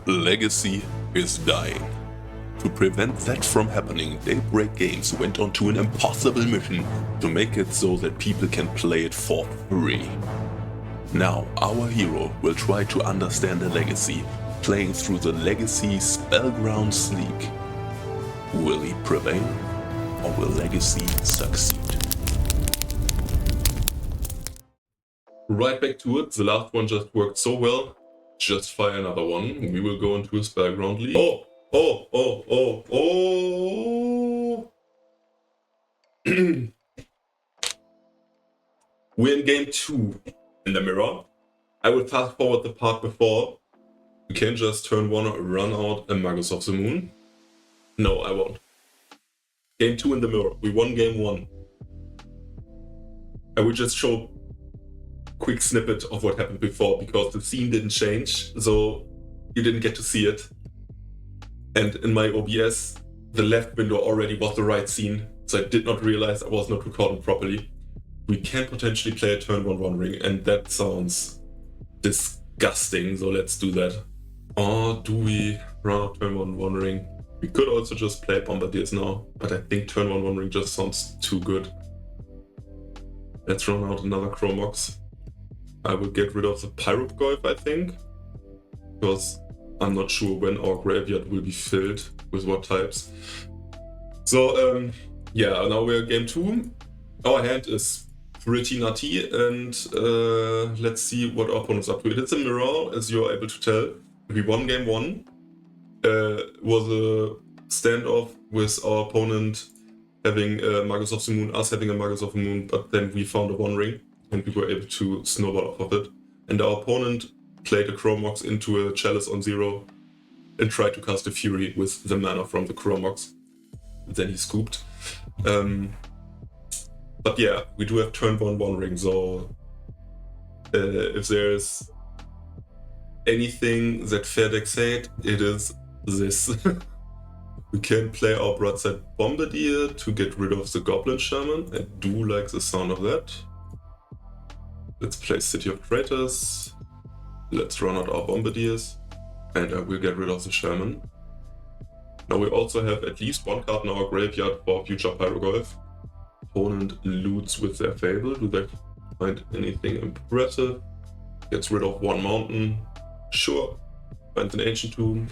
Legacy is dying. To prevent that from happening, Daybreak Games went on to an impossible mission to make it so that people can play it for free. Now, our hero will try to understand the Legacy, playing through the Legacy Spellgrounds League. Will he prevail, or will Legacy succeed? Right back to it, the last one just worked so well. Just fire another one. We will go into a Spellground League. We're in game 2 in the mirror. I will fast forward the part before. We can just turn one or run out a Magus of the Moon. No, I won't. Game 2 in the mirror. We won game 1. I will just show a quick snippet of what happened before because the scene didn't change, so you didn't get to see it. And in my OBS, the left window already was the right scene, so I did not realize I was not recording properly. We can potentially play a turn 1 Wandering, and that sounds disgusting, so let's do that. Or do we run out turn 1 Wandering? We could also just play Bombardiers now, but I think turn 1 Wandering just sounds too good. Let's run out another Chromox. I will get rid of the Pyroglyph, I think, because I'm not sure when our graveyard will be filled with what types. So yeah, now we're game 2. Our hand is pretty nutty, and let's see what our opponent's up to. It's a mirror, as you're able to tell. We won game 1. Was a standoff with our opponent having a Magus of the Moon, us having a Magus of the Moon, but then we found a One Ring and we were able to snowball off of it. And our opponent played a Chromox into a Chalice on 0 and tried to cast a Fury with the mana from the Chromox. Then he scooped. But yeah, we do have turn 1 One Ring, so if there's anything that fair decks hate, it is this. We can play our Broadside Bombardier to get rid of the Goblin Shaman. I do like the sound of that. Let's play City of Traitors. Let's run out our Bombardiers. And I will get rid of the Shaman. Now we also have at least one card in our graveyard for future Pyroglyph. Opponent loots with their Fable. Do they find anything impressive? Gets rid of one mountain. Sure. Finds an Ancient Tomb.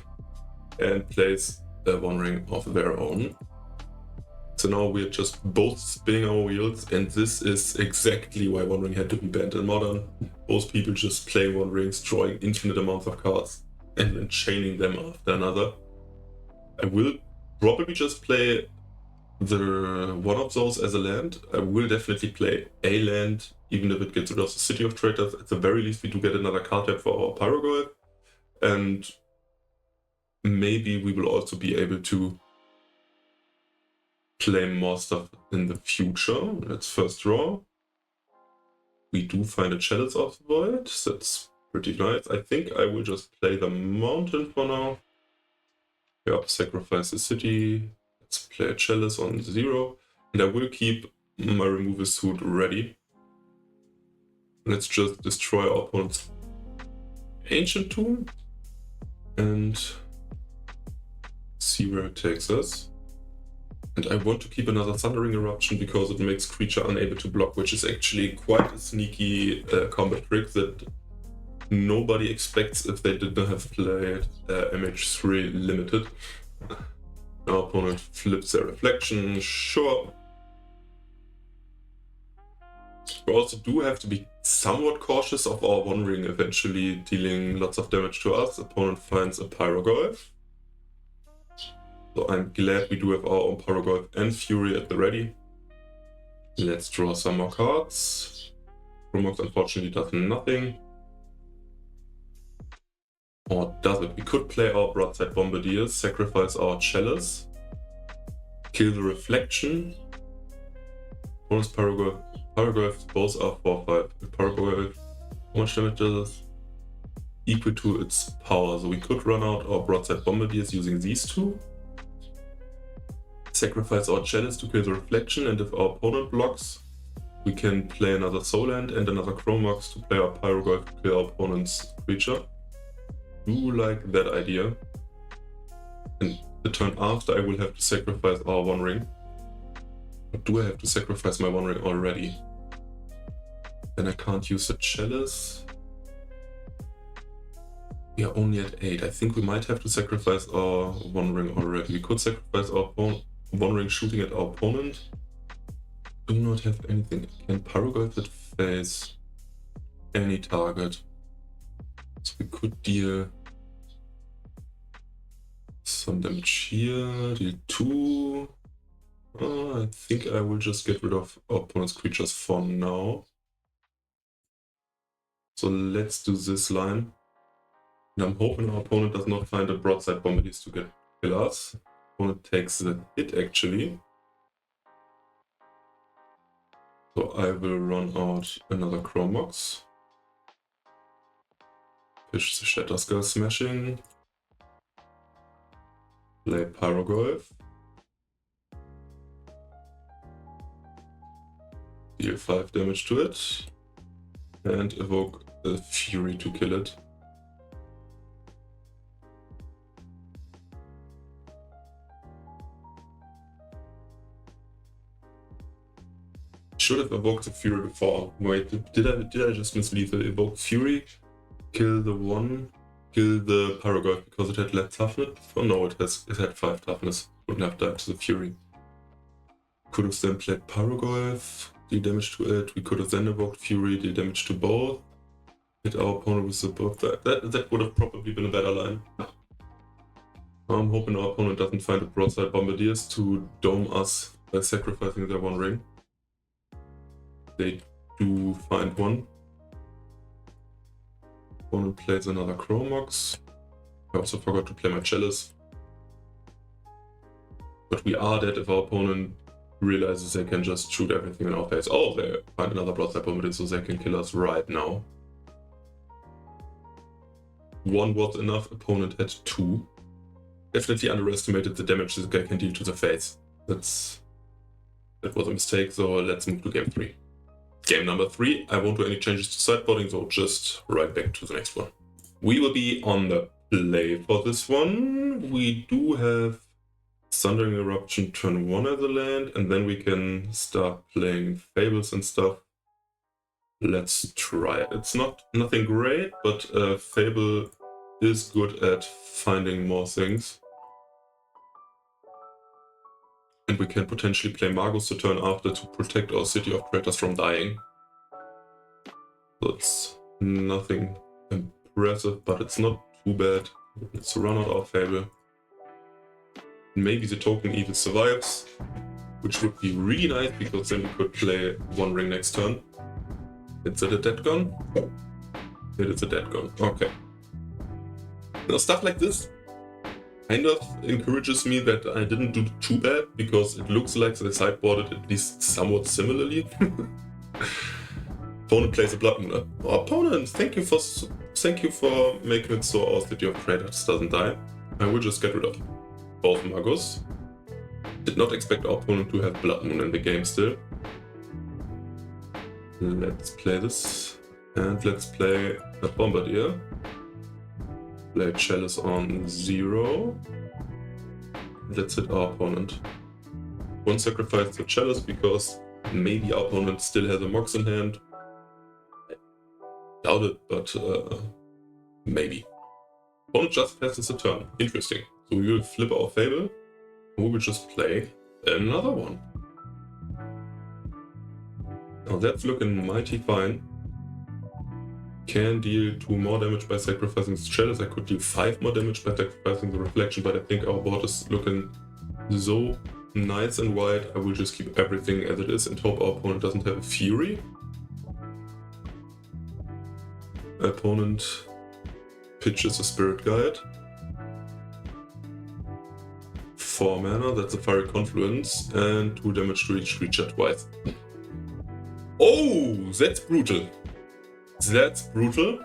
And plays a One Ring of their own. So now we're just both spinning our wheels, and this is exactly why One Ring had to be banned in Modern. Both people just playing One Rings, drawing infinite amounts of cards, and then chaining them after another. I will probably just play one of those as a land. I will definitely play a land, even if it gets rid of the City of Traitors. At the very least, we do get another card type for our Pyroglyph. And maybe we will also be able to play more stuff in the future. Let's first draw. We do find a Chalice of the Void. That's pretty nice. I think I will just play the mountain for now. Yep, sacrifice the city. Let's play a Chalice on 0. And I will keep my removal suit ready. Let's just destroy our opponent's Ancient Tomb. And see where it takes us. And I want to keep another Thundering Eruption because it makes creature unable to block, which is actually quite a sneaky combat trick that nobody expects if they did not have played MH3 Limited. Our opponent flips their Reflection, sure. We also do have to be somewhat cautious of our One Ring eventually dealing lots of damage to us. Opponent finds a Pyroglyph. So I'm glad we do have our own Pyroglyph and Fury at the ready. Let's draw some more cards. Chromox unfortunately does nothing. Or does it? We could play our Broadside Bombardiers, sacrifice our Chalice, kill the Reflection. Bonus Pyroglyphs both are 4/5. Pyroglyph, how much damage does this? Equal to its power. So we could run out our Broadside Bombardiers using these two. Sacrifice our Chalice to kill the Reflection, and if our opponent blocks, we can play another Soul Land and another Chromox to play our Pyroglyph to kill our opponent's creature. do like that idea. And the turn after I will have to sacrifice our One Ring. Or do I have to sacrifice my One Ring already? Then I can't use the Chalice. We are only at 8. I think we might have to sacrifice our One Ring already. We could sacrifice our One Ring shooting at our opponent. Do not have anything. Can Paragolf it face any target? So we could deal some damage here, deal 2. I think I will just get rid of our opponent's creatures for now. So let's do this line. And I'm hoping our opponent does not find a broadside Bombardiers to kill us. Opponent takes the hit actually. So I will run out another Chrome Box. Pitch the Shatterskull Smashing. Play Paragolf. Deal 5 damage to it. And evoke a Fury to kill it. Should have evoked the Fury before. Wait, did I just mislead the evoke Fury? Kill the Paragolf because it had less toughness? Oh no, it had 5 toughness. Wouldn't have died to the Fury. Could have then played Paragolf, deal damage to it. We could have then evoked Fury, deal damage to both. Hit our opponent with the both. That would have probably been a better line. I'm hoping our opponent doesn't find a broadside Bombardiers to dome us by sacrificing their One Ring. They do find one. Opponent plays another Chrome Box. I also forgot to play my Chalice. But we are dead if our opponent realizes they can just shoot everything in our face. Oh, they find another broadside Bombardier so they can kill us right now. 1 was enough, opponent had 2. Definitely underestimated the damage this guy can deal to the face. That was a mistake, so let's move to game 3. Game number 3, I won't do any changes to sideboarding, so just right back to the next one. We will be on the play for this one. We do have Thundering Eruption turn 1 as a land, and then we can start playing Fables and stuff. Let's try it. It's nothing great, but Fable is good at finding more things. And we can potentially play Magus the turn after to protect our City of Creators from dying. So it's nothing impressive, but it's not too bad. Let's run out our Fable. Maybe the token even survives, which would be really nice because then we could play One Ring next turn. Is it a dead gun? It is a dead gun. Okay. Now stuff like this kind of encourages me that I didn't do too bad because it looks like they sideboarded at least somewhat similarly. Opponent plays a Blood Moon. Oh, opponent, thank you for making it so our City of Creators doesn't die. I will just get rid of both Magus. Did not expect our opponent to have Blood Moon in the game still. Let's play this. And let's play a Bombardier. Play Chalice on 0. Let's hit our opponent. Won't sacrifice the Chalice because maybe our opponent still has a Mox in hand. I doubt it, but maybe. Opponent just passes a turn. Interesting. So we will flip our Fable. And we will just play another one. Now that's looking mighty fine. Can deal 2 more damage by sacrificing the Chalice. I could deal 5 more damage by sacrificing the Reflection, but I think our board is looking so nice and wide. I will just keep everything as it is and hope our opponent doesn't have a Fury. Opponent pitches a Spirit Guide. 4 mana, that's a Fiery Confluence, and 2 damage to each creature twice. Oh, that's brutal. That's brutal.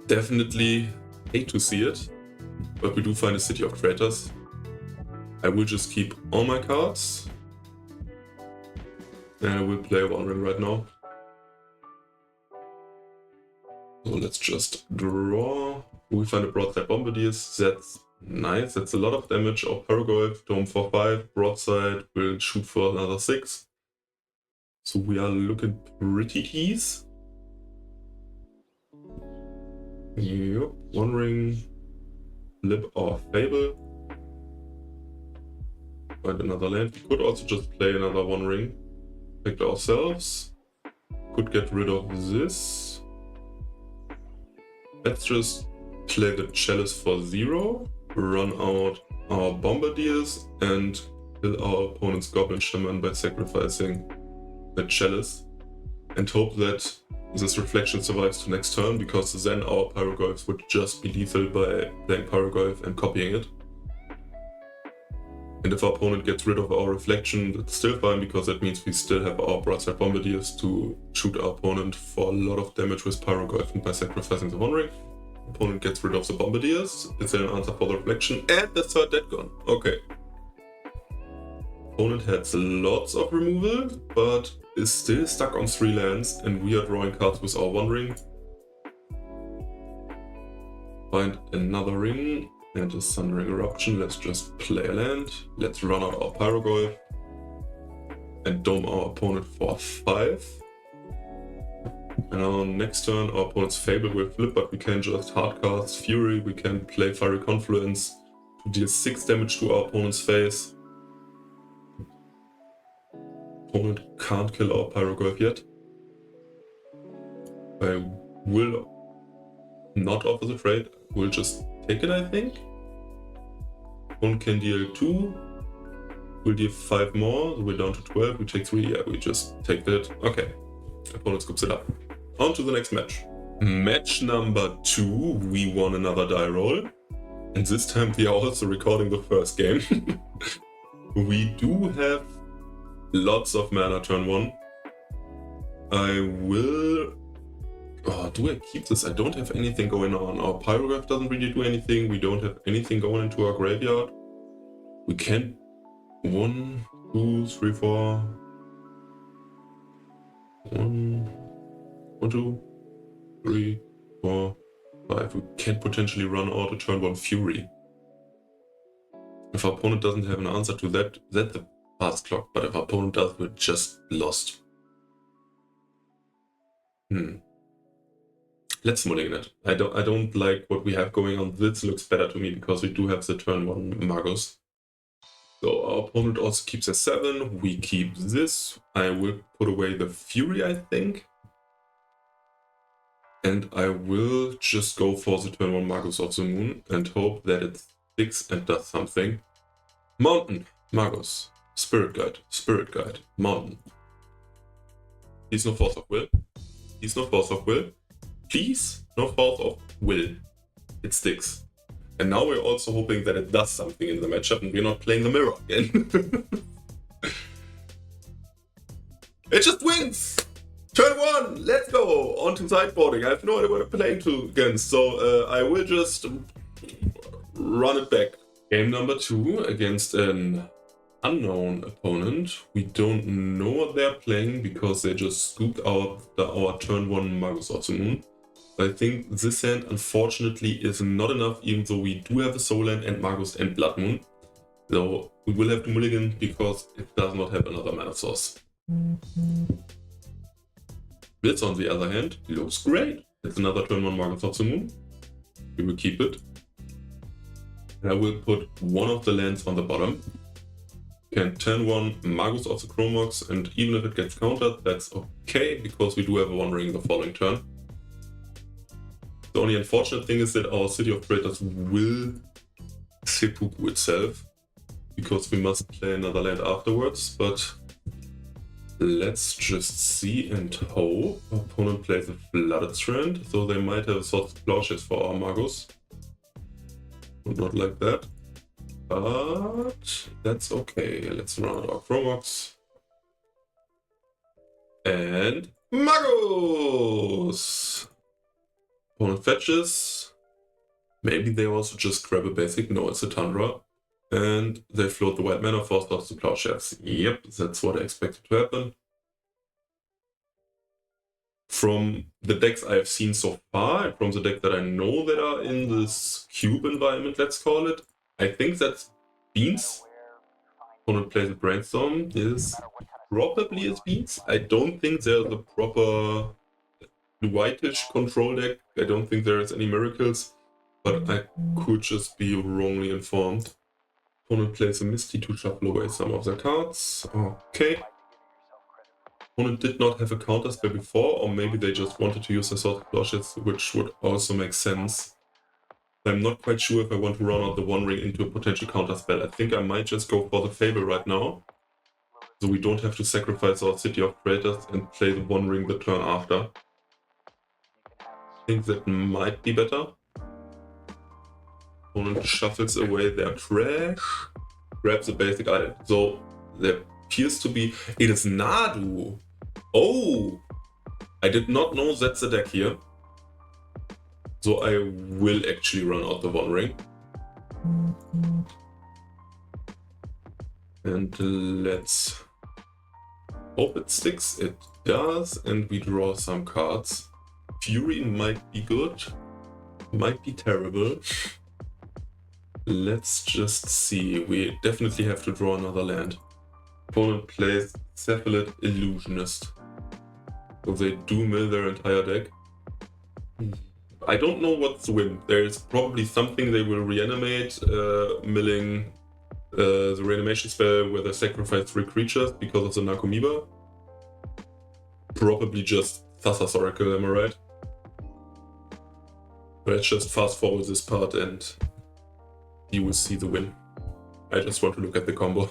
Definitely hate to see it, but we do find a City of Creators. I will just keep all my cards. And I will play One Ring right now. So let's just draw. We find a broadside bombardiers. That's nice. That's a lot of damage. Or Paragoyf, dome for 5. Broadside will shoot for another 6. So we are looking pretty easy. Yep. One ring. Lip or Fable. Find another land. We could also just play another one ring. Protect ourselves. Could get rid of this. Let's just play the Chalice for 0. Run out our Bombardiers and kill our opponent's Goblin Shaman by sacrificing the Chalice. And hope that this reflection survives to next turn, because then our Pyrogoyfs would just be lethal by playing Pyrogoyf and copying it. And if our opponent gets rid of our reflection, that's still fine, because that means we still have our broadside bombardiers to shoot our opponent for a lot of damage with Pyrogoyf and by sacrificing the one ring. Opponent gets rid of the bombardiers. Is there an answer for the reflection? And the third dead gone. Okay. Opponent has lots of removal, but is still stuck on 3 lands, and we are drawing cards with our one ring. Find another ring. And a Sundering Eruption. Let's just play a land. Let's run out our Pyrogoyf and dome our opponent for 5. And on next turn, our opponent's Fable will flip, but we can just hardcast Fury. We can play Fiery Confluence to deal 6 damage to our opponent's face. Opponent can't kill our Pyrogoyf yet. I will not offer the trade. We'll just take it, I think. One can deal 2. We'll deal 5 more. So we're down to 12. We take 3. Yeah, we just take that. Okay. Opponent scoops it up. On to the next match. Match number 2. We won another die roll. And this time we are also recording the first game. We do have lots of mana turn 1. I will... Oh, do I keep this? I don't have anything going on. Our Pyrogoyf doesn't really do anything. We don't have anything going into our graveyard. We can... 1, 2, 3, 4... 1, 2, 3, 4, 5. We can potentially run out a turn 1 Fury. If our opponent doesn't have an answer to that, that's the fast clock. But if our opponent does, we're just lost. Let's mulligan it. I don't like what we have going on. This looks better to me because we do have the turn 1 Magus. So our opponent also keeps a 7. We keep this. I will put away the Fury, I think. And I will just go for the turn 1 Magus of the Moon and hope that it sticks and does something. Mountain, Magus, Spirit Guide, Mountain. He's no Force of Will. He's no Force of Will. Please, no Force of Will. It sticks. And now we're also hoping that it does something in the matchup and we're not playing the mirror again. It just wins! Turn 1, let's go! On to sideboarding. I have no idea what I'm playing against, so I will just run it back. Game number 2 against an unknown opponent. We don't know what they're playing because they just scooped out our turn 1 Magus of the Moon. I think this hand, unfortunately, is not enough, even though we do have a Soul Land and Magus and Blood Moon. So we will have to mulligan because it does not have another mana source. Blitz, on the other hand, looks great. It's another turn 1 Magus of the Moon. We will keep it. And I will put one of the lands on the bottom. Can turn 1 Magus of the Chromox, and even if it gets countered, that's okay, because we do have a one ring the following turn. The only unfortunate thing is that our City of Traitors will seppuku itself, because we must play another land afterwards, but let's just see and hope. Our opponent plays a Flooded Strand, so they might have a Swords of Plowshares for our Magus. Not like that, but that's okay. Let's run out our Chromox. And Magus! Opponent fetches. Maybe they also just grab a basic. No, it's a Tundra. And they float the white mana for Swords to Plowshares. Yep, that's what I expected to happen. from the decks I have seen so far, and from the decks that I know that are in this cube environment, let's call it, I think that's Beans. Opponent plays a Brainstorm. This probably is Beans. I don't think there's a proper whitish control deck. I don't think there is any miracles, but I could just be wrongly informed. Opponent plays a Misty to shuffle away some of their cards. Okay. Opponent did not have a counterspell before, or maybe they just wanted to use their Sword Flushes, which would also make sense. I'm not quite sure if I want to run out the One Ring into a potential counterspell. I think I might just go for the Fable right now, so we don't have to sacrifice our City of Craters and play the One Ring the turn after. I think that might be better. Opponent shuffles away their trash, grabs a basic item. So there appears to be... It is Nadu! Oh! I did not know that's the deck here. So I will actually run out the One Ring. And let's hope it sticks. It does, and we draw some cards. Fury might be good, might be terrible. Let's just see. We definitely have to draw another land. Opponent plays Cephalid Illusionist. So they do mill their entire deck. I don't know what's the win. There's probably something they will reanimate, milling the reanimation spell where they sacrifice 3 creatures because of the Narcomoeba. Probably just Thassa's Oracle, am I right? Let's just fast forward this part and you will see the win. I just want to look at the combo.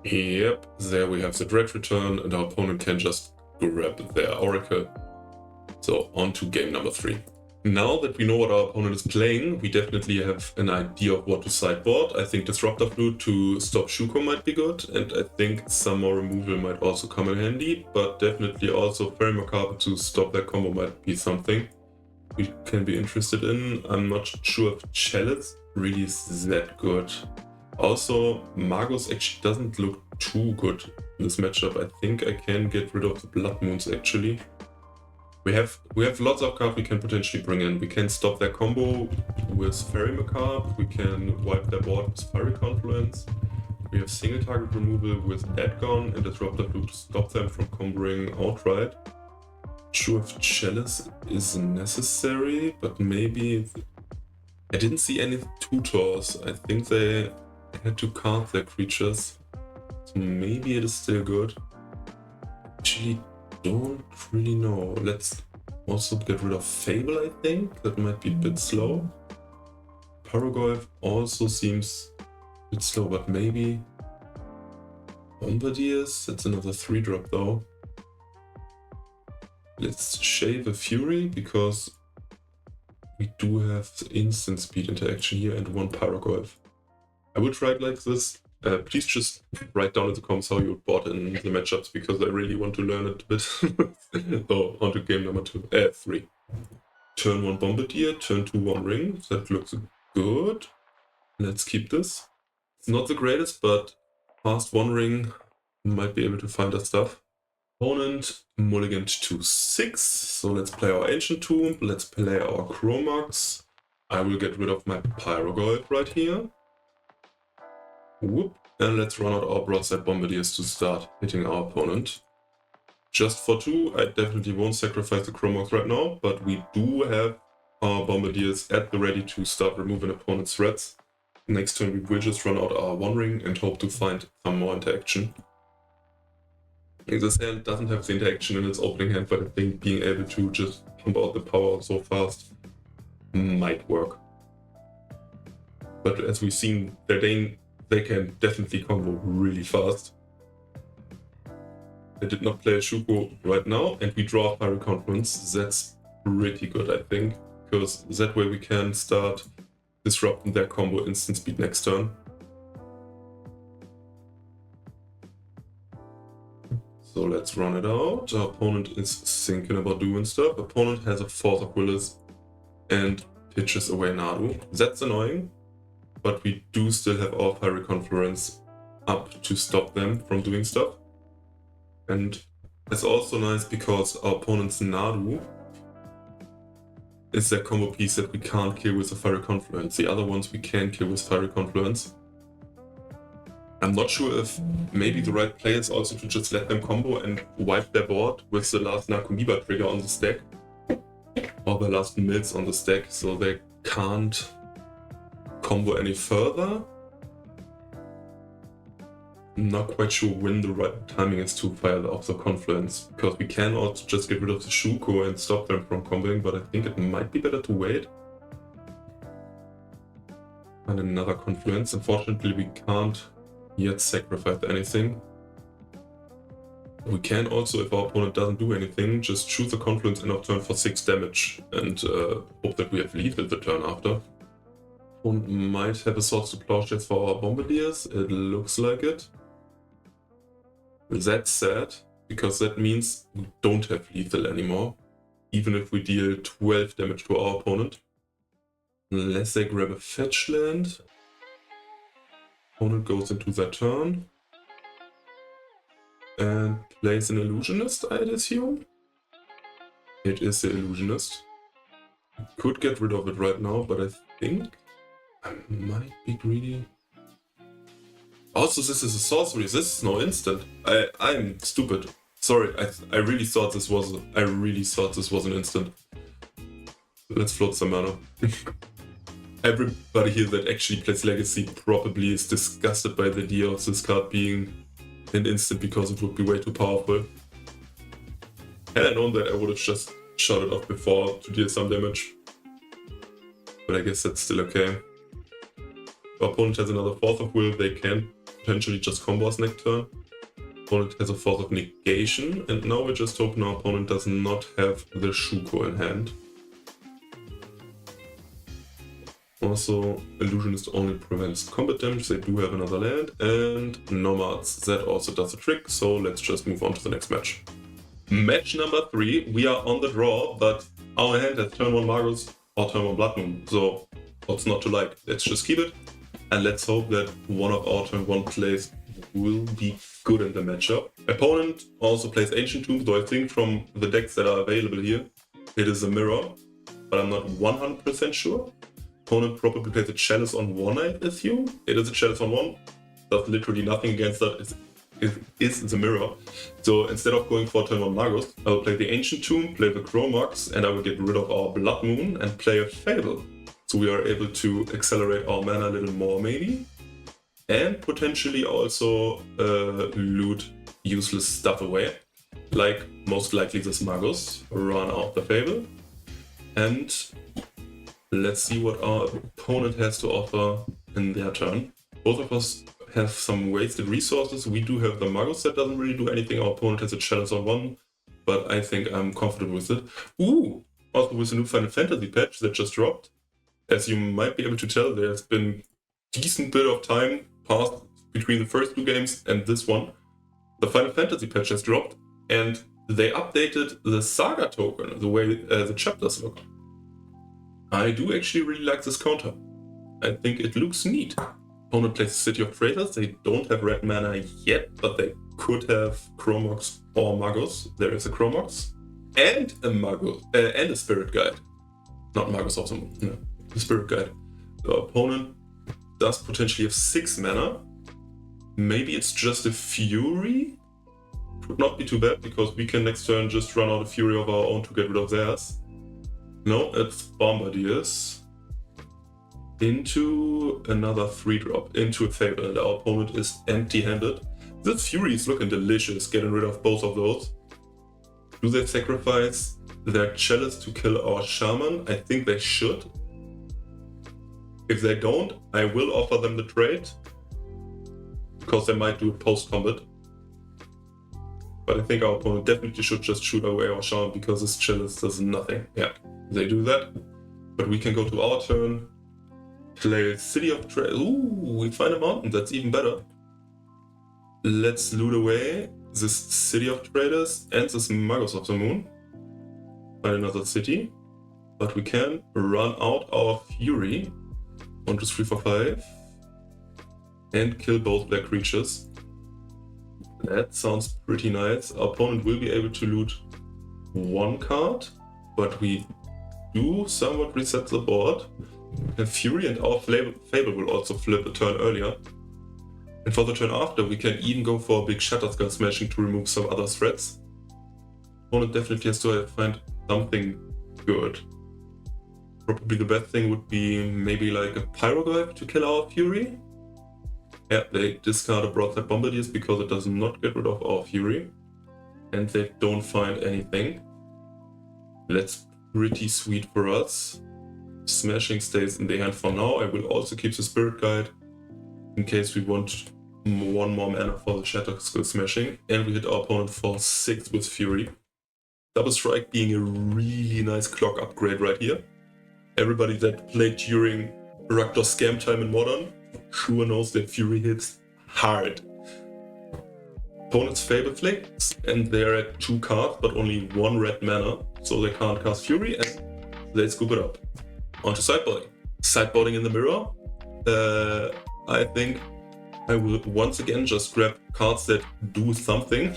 Yep, there we have the Dread Return, and our opponent can just grab their Oracle. So on to game number 3. Now that we know what our opponent is playing, we definitely have an idea of what to sideboard. I think Disruptor Flute to stop Shuko might be good, and I think some more removal might also come in handy, but definitely also Fairy Macabre to stop that combo might be something we can be interested in. I'm not sure if Chalice really is that good. Also, Magus actually doesn't look too good in this matchup. I think I can get rid of the Blood Moons actually. We have lots of cards we can potentially bring in. We can stop their combo with Fairy Macabre. We can wipe their board with Fiery Confluence. We have single target removal with Deadgon and Disruptor Flute to stop them from comboing outright. Not sure if Chalice is necessary, but maybe... I didn't see any tutors. I think they had to card their creatures. So maybe it is still good. Actually, don't really know. Let's also get rid of Fable, I think. That might be a bit slow. Paragolf also seems a bit slow, but maybe Bombardiers. That's another 3-drop though. Let's shave a Fury because we do have instant speed interaction here and 1 Paragolf. I would try it like this. Please just write down in the comments how you would board in the matchups because I really want to learn it a bit. So, on to game number 3. Turn 1 Bombardier, turn 2 One Ring. That looks good. Let's keep this. It's not the greatest, but fast One Ring might be able to find us stuff. Opponent mulliganed to 6. So let's play our Ancient Tomb. Let's play our Chromax. I will get rid of my Pyrogolf right here. Whoop. And let's run out our Broadside Bombardiers to start hitting our opponent. Just for 2, I definitely won't sacrifice the Chromax right now, but we do have our Bombardiers at the ready to start removing opponent's threats. Next turn we will just run out our One Ring and hope to find some more interaction. This hand doesn't have the interaction in its opening hand, but I think being able to just pump out the power so fast might work. But as we've seen, they can definitely combo really fast. I did not play a Shuko right now, and we draw Fiery Confluence. That's pretty good, I think, because that way we can start disrupting their combo instant speed next turn. So let's run it out. Our opponent is thinking about doing stuff. Opponent has a Force of Willis and pitches away Nadu. That's annoying. But we do still have our Fiery Confluence up to stop them from doing stuff. And it's also nice because our opponent's Nadu is that combo piece that we can't kill with a Fiery Confluence. The other ones we can kill with Fiery Confluence. I'm not sure if maybe the right play is also to just let them combo and wipe their board with the last Nakumiba trigger on the stack. Or the last mills on the stack, so they can't combo any further. I'm not quite sure when the right timing is to fire off the Confluence, because we can also just get rid of the Shuko and stop them from comboing, but I think it might be better to wait. And another Confluence. Unfortunately, we can't yet sacrifice anything. We can also, if our opponent doesn't do anything, just choose the Confluence end of turn for 6 damage and hope that we have lethal the turn after. Opponent might have a Swords to Plowshares for our Bombardiers, it looks like it. That's sad, because that means we don't have lethal anymore, even if we deal 12 damage to our opponent. Unless they grab a fetch land. Opponent goes into their turn. And plays an Illusionist, I'd assume. It is the Illusionist. Could get rid of it right now, but I think I might be greedy. Also, this is a sorcery. This is no instant. I'm stupid. Sorry, I really thought this was an instant. Let's float some mana. Everybody here that actually plays Legacy probably is disgusted by the idea of this card being an instant because it would be way too powerful. Had I known that, I would have just shot it off before to deal some damage. But I guess that's still okay. If our opponent has another Force of Will, they can potentially just combo us next turn. Opponent has a Force of Negation, and now we're just hoping our opponent does not have the Shuko in hand. Also, Illusionist only prevents combat damage, they do have another land, and Nomads, that also does the trick, so let's just move on to the next match. Match number 3, we are on the draw, but our hand has turn 1 Magus or turn 1 Blood Moon, so what's not to like? Let's just keep it, and let's hope that one of our turn 1 plays will be good in the matchup. Opponent also plays Ancient Tomb, though I think from the decks that are available here, it is a mirror, but I'm not 100% sure. Opponent probably plays a Chalice on 1, I assume. It is a Chalice on 1. Does literally nothing against that. It is the mirror. So instead of going for turn 1 Magus, I will play the Ancient Tomb, play the Chromox, and I will get rid of our Blood Moon and play a Fable. So we are able to accelerate our mana a little more maybe. And potentially also loot useless stuff away. Like most likely this Magus, run out the Fable. And let's see what our opponent has to offer in their turn. Both of us have some wasted resources. We do have the Magus that doesn't really do anything. Our opponent has a Chalice on 1, but I think I'm comfortable with it. Ooh! Also with the new Final Fantasy patch that just dropped. As you might be able to tell, there's been a decent bit of time passed between the first 2 games and this one. The Final Fantasy patch has dropped, and they updated the Saga token, the way the chapters look. I do actually really like this counter. I think it looks neat. Opponent plays City of Traitors. They don't have red mana yet, but they could have Chromox or Magus. There is a Chromox and a Magus and a Spirit Guide. Not Magus also, no, the Spirit Guide. The opponent does potentially have 6 mana. Maybe it's just a Fury. Would not be too bad because we can next turn just run out a Fury of our own to get rid of theirs. No, it's Bombardiers into another 3-drop, into a Fable, and our opponent is empty-handed. This Fury is looking delicious, getting rid of both of those. Do they sacrifice their Chalice to kill our Shaman? I think they should. If they don't, I will offer them the trade, because they might do it post-combat. But I think our opponent definitely should just shoot away our Shaman because this Chalice does nothing. Yeah, they do that. But we can go to our turn, play City of Traitors. Ooh, we find a mountain, that's even better. Let's loot away this City of Traitors and this Magus of the Moon. Find another city. But we can run out our Fury. 1, 2, 3, 4, 5. And kill both their creatures. That sounds pretty nice. Our opponent will be able to loot one card, but we do somewhat reset the board. And Fury and our Fable will also flip a turn earlier. And for the turn after, we can even go for a big Shatterskull Smashing to remove some other threats. Opponent definitely has to find something good. Probably the best thing would be maybe like a Pyroglyph to kill our Fury. Yeah, they discard a Broadside Bombardiers because it does not get rid of our Fury. And they don't find anything. That's pretty sweet for us. Smashing stays in the hand for now. I will also keep the Spirit Guide in case we want one more mana for the Shatterskull Smashing. And we hit our opponent for 6 with Fury. Double Strike being a really nice clock upgrade right here. Everybody that played during Rakdos scam time in Modern sure knows that Fury hits hard. Opponent's Fable Flicks, and they're at 2 cards, but only 1 red mana, so they can't cast Fury, and they scoop it up. Onto sideboarding. Sideboarding in the mirror. I think I will once again just grab cards that do something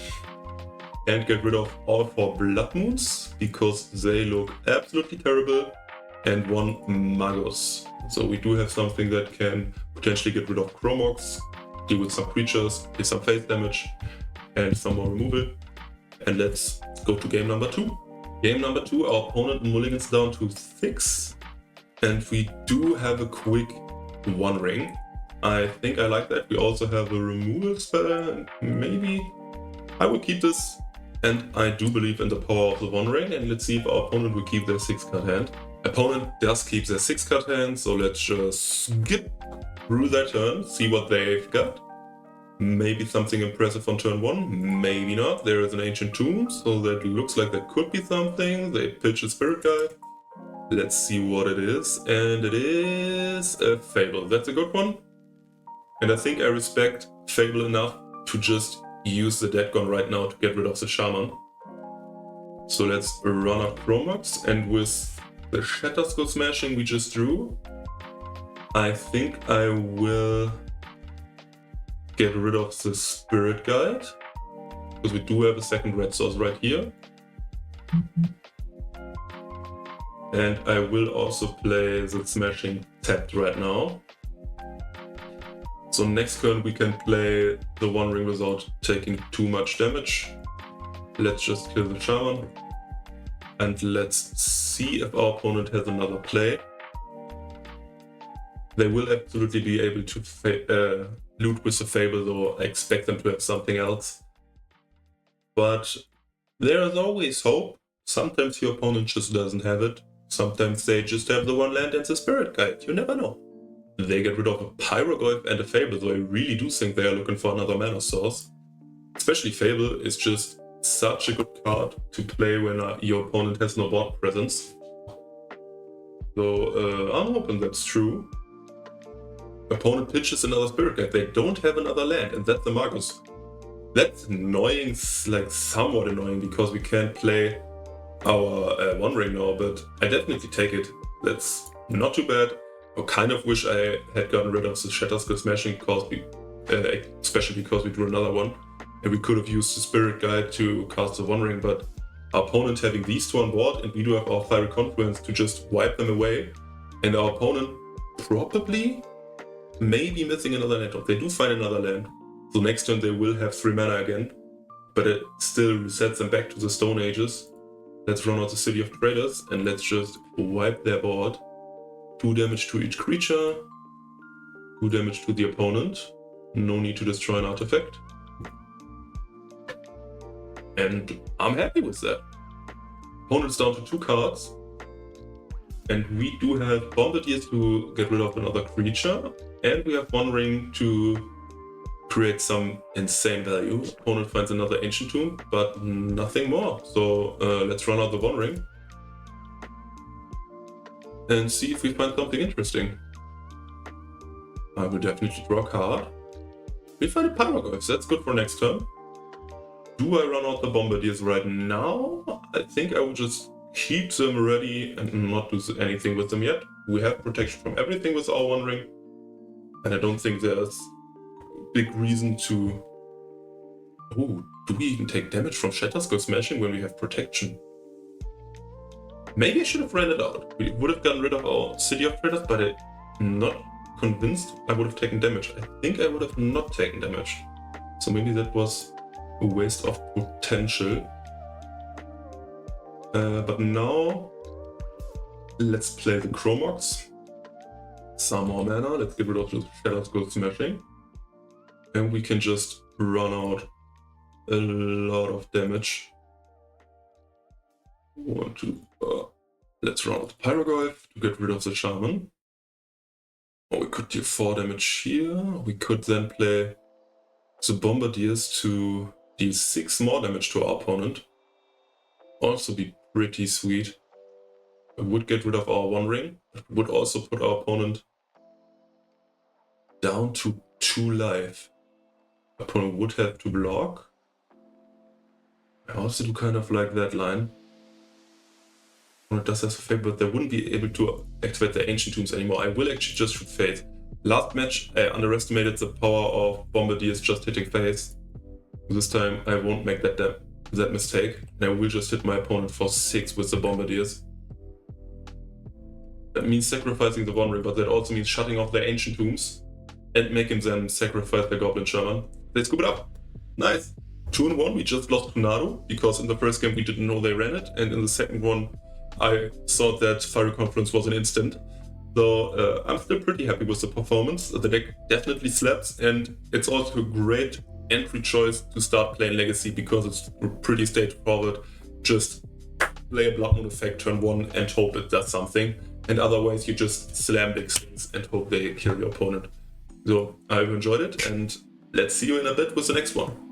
and get rid of all 4 Blood Moons, because they look absolutely terrible, and 1 Magus. So we do have something that can potentially get rid of Chromox, deal with some creatures, do some face damage, and some more removal. And let's go to game number 2. Game number 2, our opponent mulligans down to 6, and we do have a quick One Ring. I think I like that. We also have a removal spell, maybe. I will keep this, and I do believe in the power of the One Ring, and let's see if our opponent will keep their 6-card hand. Opponent does keep their 6-card hand, so let's just skip through their turn, see what they've got. Maybe something impressive on turn 1, maybe not. There is an Ancient Tomb, so that looks like there could be something. They pitch a Spirit Guide. Let's see what it is, and it is a Fable. That's a good one. And I think I respect Fable enough to just use the Dead Gun right now to get rid of the Shaman. So let's run up Chromox, and with the Shatterskull Smashing we just drew, I think I will get rid of the Spirit Guide, because we do have a second red source right here. And I will also play the Smashing tapped right now. So next turn we can play the One Ring without taking too much damage. Let's just kill the Shaman. And let's see if our opponent has another play. They will absolutely be able to loot with the Fable, though I expect them to have something else. But there is always hope. Sometimes your opponent just doesn't have it. Sometimes they just have the 1 land and the Spirit Guide. You never know. They get rid of a Pyroglyph and a Fable, so I really do think they are looking for another mana source. Especially Fable is just such a good card to play when your opponent has no board presence. So I'm hoping that's true. Opponent pitches another Spirit Guide. They don't have another land, and that's the Magus. That's annoying, like somewhat annoying, because we can't play our One Ring now, but I definitely take it. That's not too bad. I kind of wish I had gotten rid of the Shatterskull Smashing, because especially because we drew another one, and we could have used the Spirit Guide to cast the One Ring, but our opponent having these 2 on board, and we do have our Fiery Confluence to just wipe them away, and our opponent probably maybe missing another land, or they do find another land. So next turn they will have 3 mana again, but it still resets them back to the Stone Ages. Let's run out the City of Traders, and let's just wipe their board. 2 damage to each creature, 2 damage to the opponent. No need to destroy an artifact. And I'm happy with that. Opponent's down to 2 cards. And we do have Bombardiers to get rid of another creature. And we have One Ring to create some insane value. Opponent finds another Ancient Tomb, but nothing more. So let's run out the One Ring and see if we find something interesting. I will definitely draw a card. We find a Pyroglyph, that's good for next turn. Do I run out the Bombardiers right now? I think I will just keep them ready and not do anything with them yet. We have protection from everything with our One Ring, and I don't think there's big reason to Oh, do we even take damage from Shatter Skull Smashing when we have protection? Maybe I should have ran it out. We would have gotten rid of our City of Traders, but I'm not convinced I would have taken damage. I think I would have not taken damage. So maybe that was a waste of potential. But now, let's play the Chromox. Some more mana, let's get rid of the Shatter Skull Smashing. And we can just run out a lot of damage. 1, 2, let's run out the Pyroglyph to get rid of the Shaman. Or we could do 4 damage here. We could then play the Bombardiers to deal 6 more damage to our opponent. Also be pretty sweet. I would get rid of our One Ring, but would also put our opponent down to 2 life. Opponent would have to block. I also do kind of like that line. Opponent does have a fate, but they wouldn't be able to activate their Ancient Tombs anymore. I will actually just shoot Fate. Last match, I underestimated the power of Bombardiers just hitting face. This time, I won't make that mistake, and I will just hit my opponent for 6 with the Bombardiers. That means sacrificing the One Ring, but that also means shutting off their Ancient Tombs and making them sacrifice their Goblin Shaman. They scoop it up. Nice. 2-1, we just lost to Nado, because in the first game we didn't know they ran it, and in the second one I thought that Fiery Conference was an instant. So I'm still pretty happy with the performance. The deck definitely slaps, and it's also a great entry choice to start playing Legacy because it's pretty straightforward. Just play a Blood Moon effect turn 1 and hope it does something. And otherwise you just slam big things and hope they kill your opponent. So I hope you enjoyed it, and let's see you in a bit with the next one.